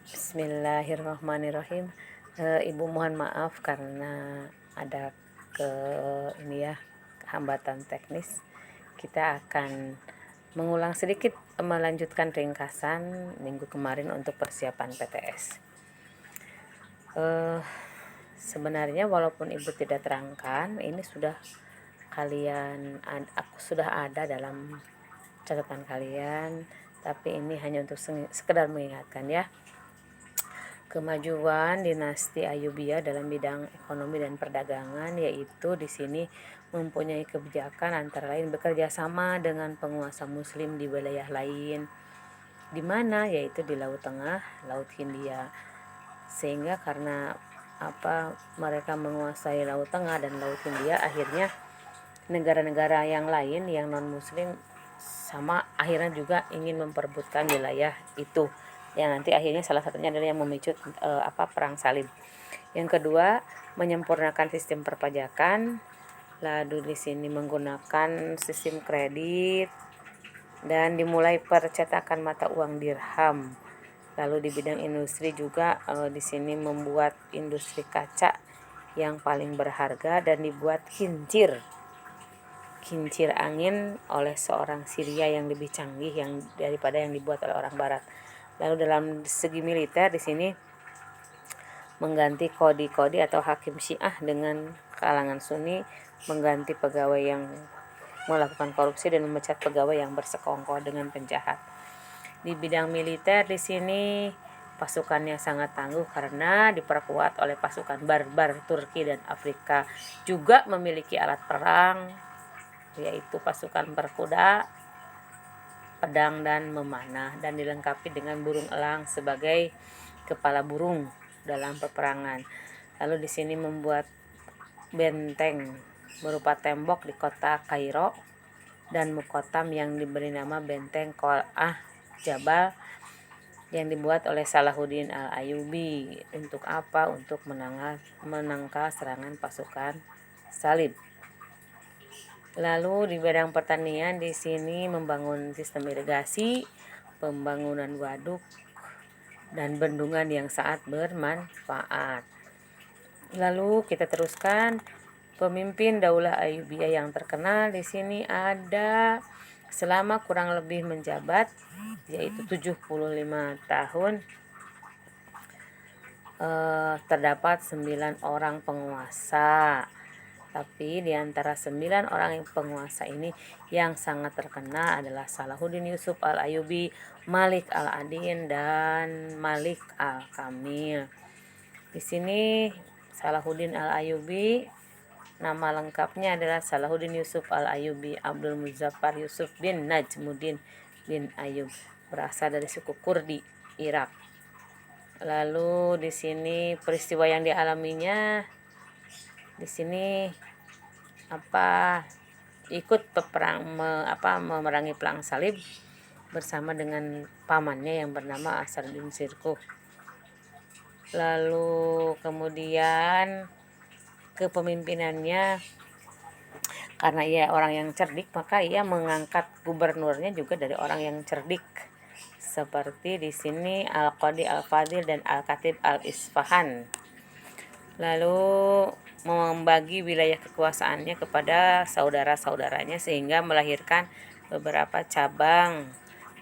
Bismillahirrahmanirrahim. Ibu mohon maaf karena ada ke ini ya hambatan teknis. Kita akan mengulang sedikit, melanjutkan ringkasan minggu kemarin untuk persiapan PTS. Sebenarnya walaupun ibu tidak terangkan, ini sudah aku sudah ada dalam catatan kalian, tapi ini hanya untuk sekedar mengingatkan ya. Kemajuan dinasti Ayyubiyah dalam bidang ekonomi dan perdagangan, yaitu di sini mempunyai kebijakan antara lain bekerja sama dengan penguasa muslim di wilayah lain, di mana yaitu di Laut Tengah, Laut Hindia. Sehingga karena mereka menguasai Laut Tengah dan Laut Hindia, akhirnya negara-negara yang lain yang non muslim sama akhirnya juga ingin memperebutkan wilayah itu, yang nanti akhirnya salah satunya adalah yang memicu perang salib. Yang kedua, menyempurnakan sistem perpajakan. Lalu di sini menggunakan sistem kredit dan dimulai percetakan mata uang dirham. Lalu di bidang industri juga di sini membuat industri kaca yang paling berharga dan dibuat kincir angin oleh seorang Syria yang lebih canggih daripada yang dibuat oleh orang Barat. Lalu dalam segi militer di sini mengganti kodi atau hakim Syiah dengan kalangan Sunni, mengganti pegawai yang melakukan korupsi dan memecat pegawai yang bersekongkol dengan penjahat. Di bidang militer di sini pasukannya sangat tangguh karena diperkuat oleh pasukan barbar Turki dan Afrika. Juga memiliki alat perang, yaitu pasukan berkuda, pedang dan memanah, dan dilengkapi dengan burung elang sebagai kepala burung dalam peperangan. Lalu di sini membuat benteng berupa tembok di kota Kairo dan Muqattam yang diberi nama benteng Qal'ah Jabal yang dibuat oleh Salahuddin Al-Ayyubi. Untuk apa? Untuk menangkal serangan pasukan salib. Lalu di bidang pertanian di sini membangun sistem irigasi, pembangunan waduk dan bendungan yang sangat bermanfaat. Lalu kita teruskan pemimpin Daulah Ayyubiyah yang terkenal di sini ada selama kurang lebih menjabat yaitu 75 tahun. Terdapat 9 orang penguasa. Tapi di antara 9 orang penguasa ini yang sangat terkenal adalah Salahuddin Yusuf Al-Ayyubi, Malik Al-Adin, dan Malik Al-Kamil. Di sini Salahuddin Al-Ayyubi nama lengkapnya adalah Salahuddin Yusuf Al-Ayyubi Abdul Muzaffar Yusuf bin Najmuddin bin Ayyub, berasal dari suku Kurdi, Irak. Lalu di sini peristiwa yang dialaminya di sini ikut memerangi perang salib bersama dengan pamannya yang bernama Asharuddin Shirkuh. Lalu kemudian kepemimpinannya, karena ia orang yang cerdik, maka ia mengangkat gubernurnya juga dari orang yang cerdik, seperti di sini Al-Qadi Al-Fadil dan Al-Khatib Al-Isfahan. Lalu membagi wilayah kekuasaannya kepada saudara-saudaranya sehingga melahirkan beberapa cabang.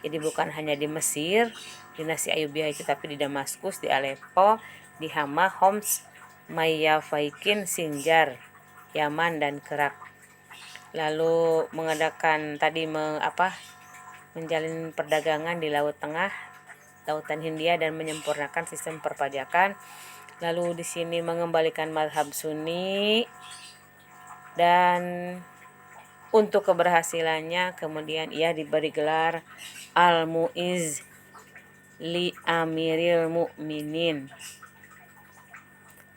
Jadi bukan hanya di Mesir, dinasti Ayyubiyah itu, tapi di Damaskus, di Aleppo, di Hama, Homs, Mayafaikin, Sinjar, Yaman, dan Kerak. Lalu mengadakan menjalin perdagangan di Laut Tengah, Lautan Hindia, dan menyempurnakan sistem perpajakan. Lalu di sini mengembalikan mazhab Sunni, dan untuk keberhasilannya kemudian ia diberi gelar Al-Mu'izz li Amiril Mu'minin.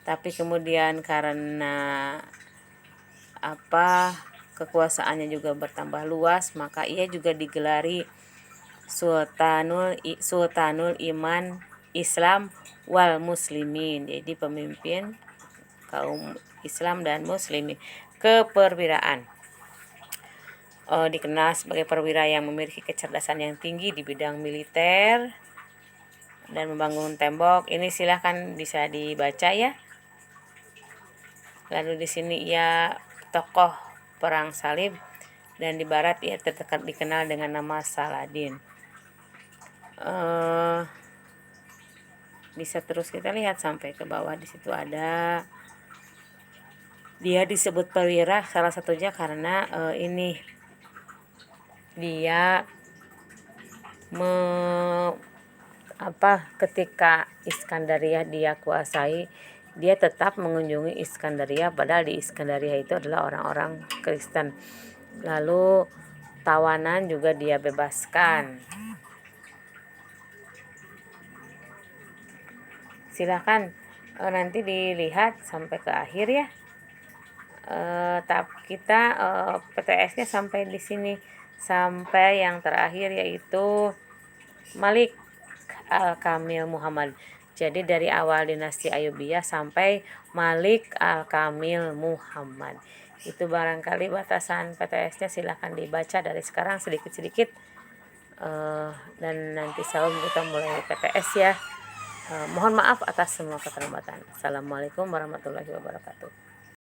Tapi kemudian karena kekuasaannya juga bertambah luas, maka ia juga digelari Sultanul Iman Islam wal Muslimin, jadi pemimpin kaum Islam dan Muslimin. Keperwiraan, dikenal sebagai perwira yang memiliki kecerdasan yang tinggi di bidang militer, dan membangun tembok. Ini silahkan bisa dibaca ya. Lalu di sini ia tokoh perang salib, dan di barat ia dikenal dengan nama Saladin. Bisa terus kita lihat sampai ke bawah. Di situ ada dia disebut perwira salah satunya karena ini dia ketika Iskandaria dia kuasai, dia tetap mengunjungi Iskandaria, padahal di Iskandaria itu adalah orang-orang Kristen. Lalu tawanan juga dia bebaskan. Silahkan nanti dilihat sampai ke akhir ya. Kita PTS-nya sampai di sini, sampai yang terakhir yaitu Malik Al-Kamil Muhammad. Jadi dari awal dinasti Ayyubiyah sampai Malik Al-Kamil Muhammad. Itu barangkali batasan PTS-nya, silahkan dibaca dari sekarang sedikit-sedikit. Dan nanti saum kita mulai PTS ya. Mohon maaf atas semua keterlambatan. Assalamualaikum warahmatullahi wabarakatuh.